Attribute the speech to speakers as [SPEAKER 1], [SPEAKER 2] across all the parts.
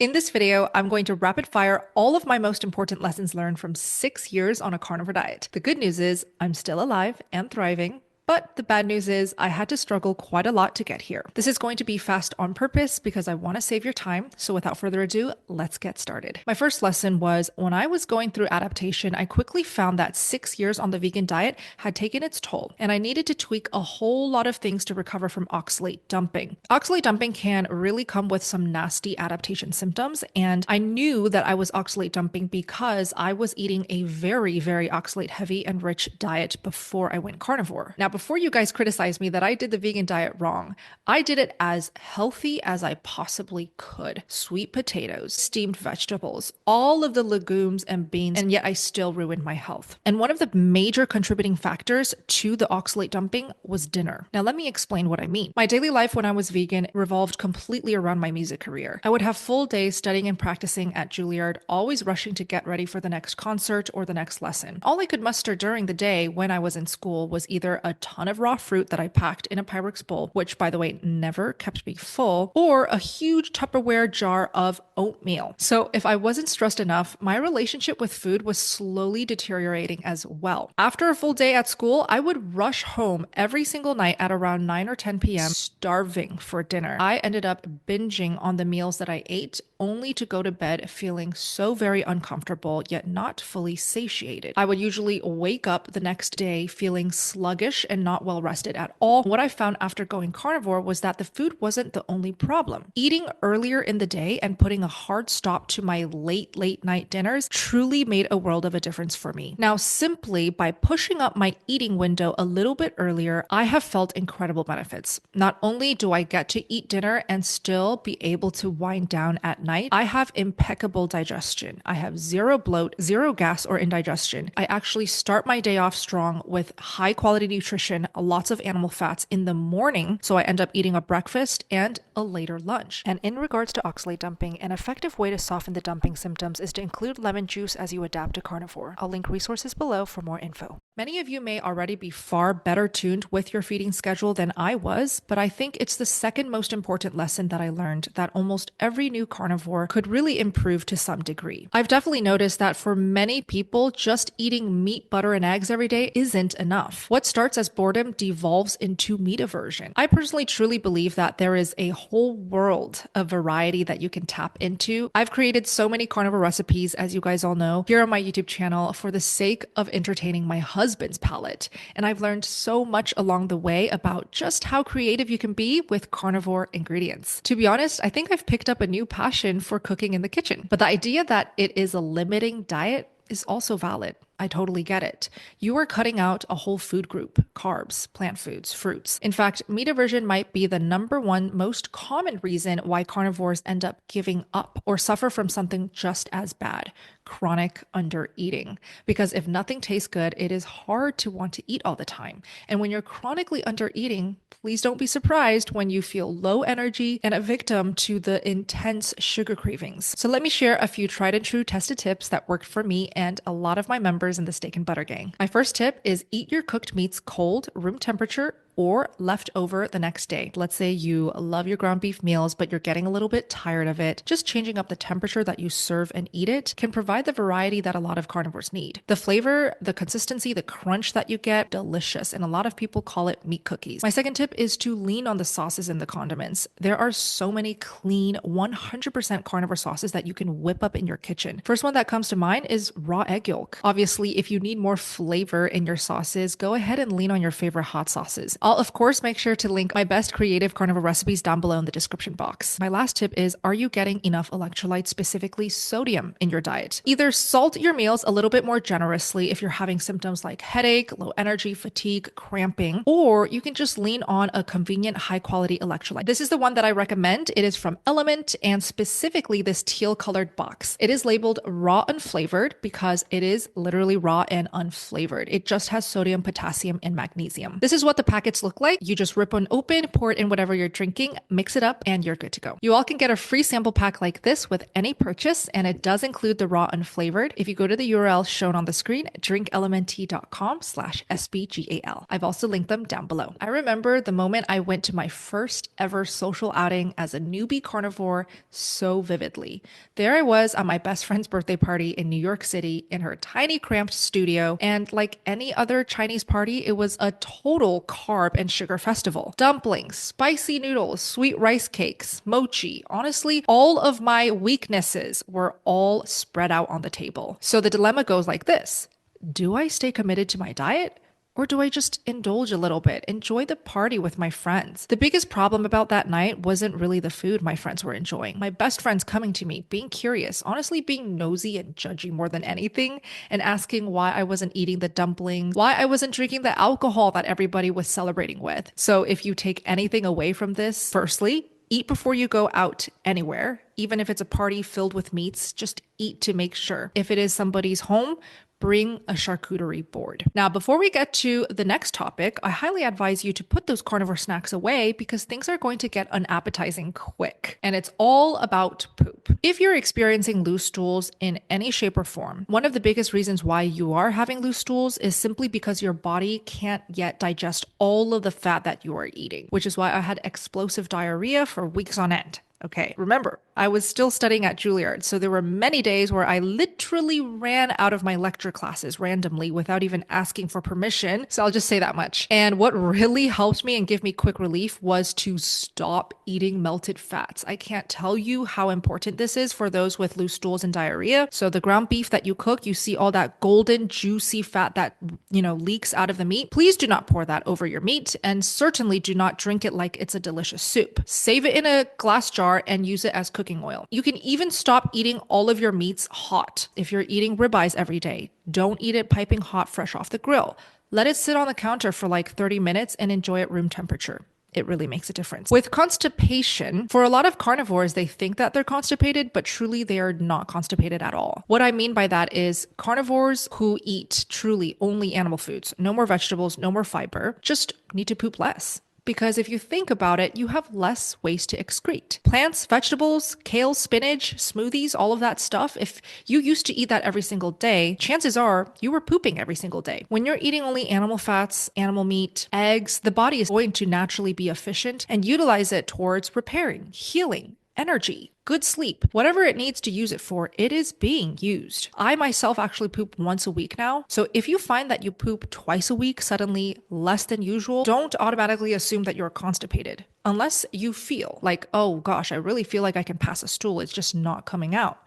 [SPEAKER 1] In this video, I'm going to rapid fire all of my most important lessons learned from 6 years on a carnivore diet. The good news is I'm still alive and thriving. But the bad news is I had to struggle quite a lot to get here. This is going to be fast on purpose because I want to save your time. So without further ado, let's get started. My first lesson was when I was going through adaptation, I quickly found that 6 years on the vegan diet had taken its toll, and I needed to tweak a whole lot of things to recover from oxalate dumping. Oxalate dumping can really come with some nasty adaptation symptoms, and I knew that I was oxalate dumping because I was eating a very, very oxalate heavy and rich diet before I went carnivore. Now, before you guys criticize me that I did the vegan diet wrong, I did it as healthy as I possibly could. Sweet potatoes, steamed vegetables, all of the legumes and beans, and yet I still ruined my health. And one of the major contributing factors to the oxalate dumping was dinner. Now, let me explain what I mean. My daily life when I was vegan revolved completely around my music career. I would have full days studying and practicing at Juilliard, always rushing to get ready for the next concert or the next lesson. All I could muster during the day when I was in school was either a ton of raw fruit that I packed in a Pyrex bowl, which by the way never kept me full, or a huge Tupperware jar of oatmeal. So if I wasn't stressed enough, my relationship with food was slowly deteriorating as well. After a full day at school, I would rush home every single night at around 9 or 10 p.m. starving for dinner. I ended up binging on the meals that I ate, only to go to bed feeling so very uncomfortable yet not fully satiated. I would usually wake up the next day feeling sluggish and not well rested at all. What I found after going carnivore was that the food wasn't the only problem. Eating earlier in the day and putting a hard stop to my late night dinners truly made a world of a difference for me. Now, simply by pushing up my eating window a little bit earlier, I have felt incredible benefits. Not only do I get to eat dinner and still be able to wind down at night, I have impeccable digestion. I have zero bloat, zero gas or indigestion. I actually start my day off strong with high quality nutrition, lots of animal fats in the morning, so I end up eating a breakfast and a later lunch. And in regards to oxalate dumping, an effective way to soften the dumping symptoms is to include lemon juice as you adapt to carnivore. I'll link resources below for more info. Many of you may already be far better tuned with your feeding schedule than I was, but I think it's the second most important lesson that I learned that almost every new carnivore could really improve to some degree. I've definitely noticed that for many people, just eating meat, butter, and eggs every day isn't enough. What starts as boredom devolves into meat aversion. I personally truly believe that there is a whole world of variety that you can tap into. I've created so many carnivore recipes, as you guys all know, here on my YouTube channel for the sake of entertaining my husband's palate. And I've learned so much along the way about just how creative you can be with carnivore ingredients. To be honest, I think I've picked up a new passion for cooking in the kitchen. But the idea that it is a limiting diet is also valid. I totally get it. You are cutting out a whole food group: carbs, plant foods, fruits. In fact, meat aversion might be the #1 most common reason why carnivores end up giving up or suffer from something just as bad: chronic undereating. Because if nothing tastes good, it is hard to want to eat all the time. And when you're chronically undereating, please don't be surprised when you feel low energy and a victim to the intense sugar cravings. So let me share a few tried and true tested tips that worked for me and a lot of my members in the steak and butter gang. My first tip is eat your cooked meats cold, room temperature, or left over the next day. Let's say you love your ground beef meals, but you're getting a little bit tired of it. Just changing up the temperature that you serve and eat it can provide the variety that a lot of carnivores need. The flavor, the consistency, the crunch that you get, delicious. And a lot of people call it meat cookies. My second tip is to lean on the sauces and the condiments. There are so many clean, 100% carnivore sauces that you can whip up in your kitchen. First one that comes to mind is raw egg yolk. Obviously, if you need more flavor in your sauces, go ahead and lean on your favorite hot sauces. I'll of course make sure to link my best creative carnivore recipes down below in the description box. My last tip is, are you getting enough electrolytes, specifically sodium, in your diet? Either salt your meals a little bit more generously if you're having symptoms like headache, low energy, fatigue, cramping, or you can just lean on a convenient high quality electrolyte. This is the one that I recommend. It is from Element, and specifically this teal colored box. It is labeled raw unflavored because it is literally raw and unflavored. It just has sodium, potassium, and magnesium. This is what the packet packets look like. You just rip one open, pour it in whatever you're drinking, mix it up, and you're good to go. You all can get a free sample pack like this with any purchase, and it does include the raw unflavored. If you go to the URL shown on the screen, drinklmnt.com/SBGAL. I've also linked them down below. I remember the moment I went to my first ever social outing as a newbie carnivore so vividly. There I was at my best friend's birthday party in New York City in her tiny cramped studio, and like any other Chinese party, it was a total carb and sugar festival. Dumplings, spicy noodles, sweet rice cakes, mochi. Honestly, all of my weaknesses were all spread out on the table. So the dilemma goes like this. Do I stay committed to my diet? Or do I just indulge a little bit, enjoy the party with my friends? The biggest problem about that night wasn't really the food my friends were enjoying. My best friends coming to me, being curious, honestly being nosy and judgy more than anything, and asking why I wasn't eating the dumplings, why I wasn't drinking the alcohol that everybody was celebrating with. So if you take anything away from this, firstly, eat before you go out anywhere. Even if it's a party filled with meats, just eat to make sure. If it is somebody's home, bring a charcuterie board. Now, before we get to the next topic, I highly advise you to put those carnivore snacks away because things are going to get unappetizing quick. And it's all about poop. If you're experiencing loose stools in any shape or form, one of the biggest reasons why you are having loose stools is simply because your body can't yet digest all of the fat that you are eating, which is why I had explosive diarrhea for weeks on end. Okay, remember, I was still studying at Juilliard, so there were many days where I literally ran out of my lecture classes randomly without even asking for permission. So I'll just say that much. And what really helped me and gave me quick relief was to stop eating melted fats. I can't tell you how important this is for those with loose stools and diarrhea. So the ground beef that you cook, you see all that golden, juicy fat that, leaks out of the meat. Please do not pour that over your meat, and certainly do not drink it like it's a delicious soup. Save it in a glass jar and use it as cooking oil. You can even stop eating all of your meats hot. If you're eating ribeyes every day, don't eat it piping hot fresh off the grill. Let it sit on the counter for like 30 minutes and enjoy it room temperature. It really makes a difference. With constipation, for a lot of carnivores, they think that they're constipated, but truly they are not constipated at all. What I mean by that is carnivores who eat truly only animal foods, no more vegetables, no more fiber, just need to poop less. Because if you think about it, you have less waste to excrete. Plants, vegetables, kale, spinach, smoothies, all of that stuff, if you used to eat that every single day, chances are you were pooping every single day. When you're eating only animal fats, animal meat, eggs, the body is going to naturally be efficient and utilize it towards repairing, healing, energy, good sleep, whatever it needs to use it for, it is being used. I myself actually poop once a week now. So if you find that you poop twice a week, suddenly less than usual, don't automatically assume that you're constipated. Unless you feel like, oh gosh, I really feel like I can pass a stool. It's just not coming out.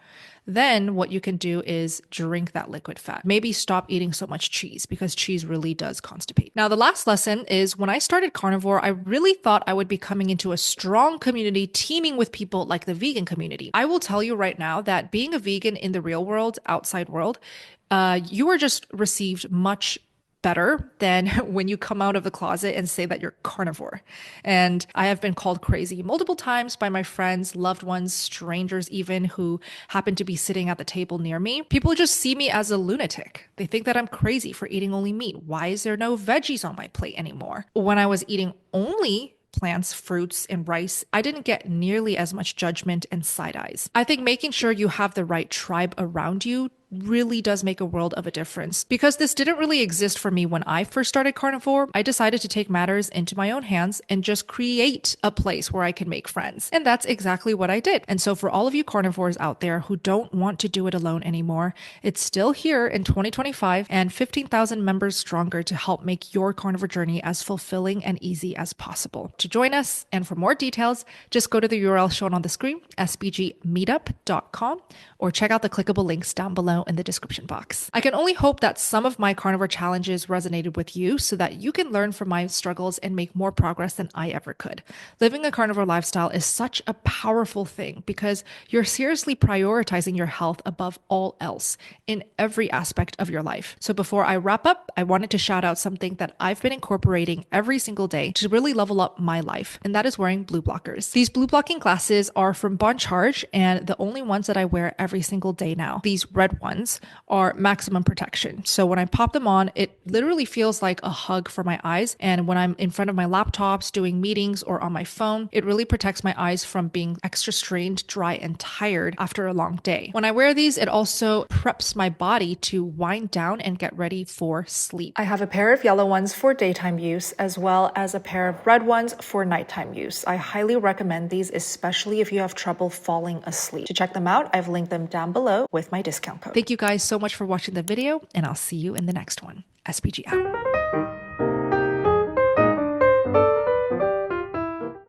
[SPEAKER 1] Then what you can do is drink that liquid fat. Maybe stop eating so much cheese because cheese really does constipate. Now, the last lesson is when I started carnivore, I really thought I would be coming into a strong community teeming with people like the vegan community. I will tell you right now that being a vegan in the real world, outside world, you are just received much better than when you come out of the closet and say that you're carnivore. And I have been called crazy multiple times by my friends, loved ones, strangers even, who happen to be sitting at the table near me. People just see me as a lunatic. They think that I'm crazy for eating only meat. Why is there no veggies on my plate anymore? When I was eating only plants, fruits, and rice, I didn't get nearly as much judgment and side eyes. I think making sure you have the right tribe around you really does make a world of a difference. Because this didn't really exist for me when I first started carnivore, I decided to take matters into my own hands and just create a place where I can make friends. And that's exactly what I did. And so for all of you carnivores out there who don't want to do it alone anymore, it's still here in 2025 and 15,000 members stronger to help make your carnivore journey as fulfilling and easy as possible. To join us and for more details, just go to the URL shown on the screen, sbgmeetup.com, or check out the clickable links down below in the description box. I can only hope that some of my carnivore challenges resonated with you so that you can learn from my struggles and make more progress than I ever could. Living a carnivore lifestyle is such a powerful thing because you're seriously prioritizing your health above all else in every aspect of your life. So before I wrap up, I wanted to shout out something that I've been incorporating every single day to really level up my life, and that is wearing blue blockers. These blue blocking glasses are from ButcherBox, and the only ones that I wear every single day now. These red ones are maximum protection. So when I pop them on, it literally feels like a hug for my eyes. And when I'm in front of my laptops doing meetings or on my phone, it really protects my eyes from being extra strained, dry, and tired after a long day. When I wear these, it also preps my body to wind down and get ready for sleep. I have a pair of yellow ones for daytime use, as well as a pair of red ones for nighttime use. I highly recommend these, especially if you have trouble falling asleep. To check them out, I've linked them down below with my discount code. Thank you guys so much for watching the video, and I'll see you in the next one. SBG out.